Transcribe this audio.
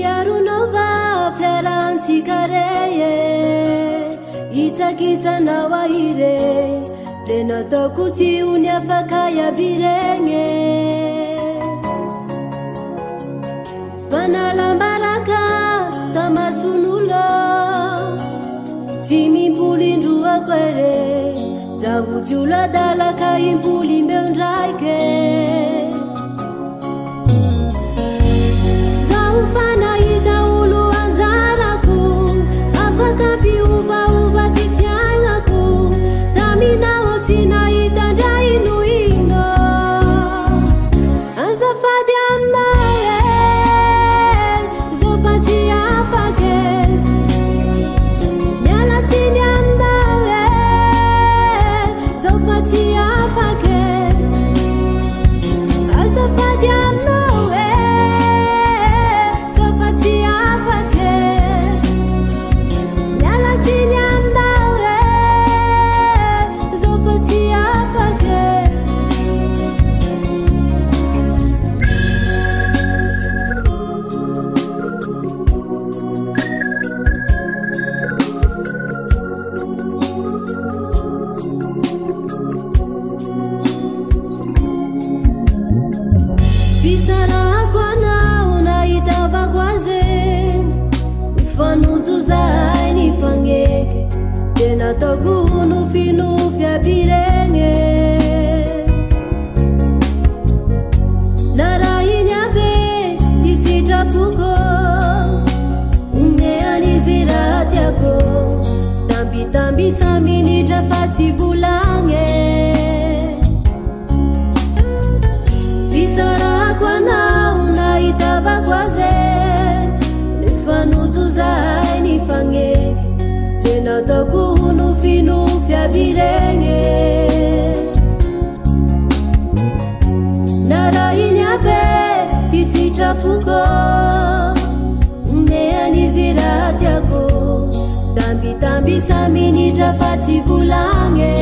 Diarunova feranti kareye Itakiza na waire Tena tokuti unyafaka ya birenge Panalambaraka tamasunulo Timi pulindu akwere Tawutula dalaka impuli mbeundraike Zaufana ida ulu anzaraku Afakapi uva uva kifyangaku Damina otina ida jainu ino Azafadi amnae Zofati afake Nyalatini amnae Zofati afake Azafadi amnae Togunu finu fia birenge Narainya be disita puko Umeani zirat yako Tambi tambi samini tafati bulange Bisara kwa na unaitaba kwaze Nifanu tuzai nifange Lena togunu finu fia birenge Narainya be disita puko Umeani zirat yako Tambi tambi samini tafati bulange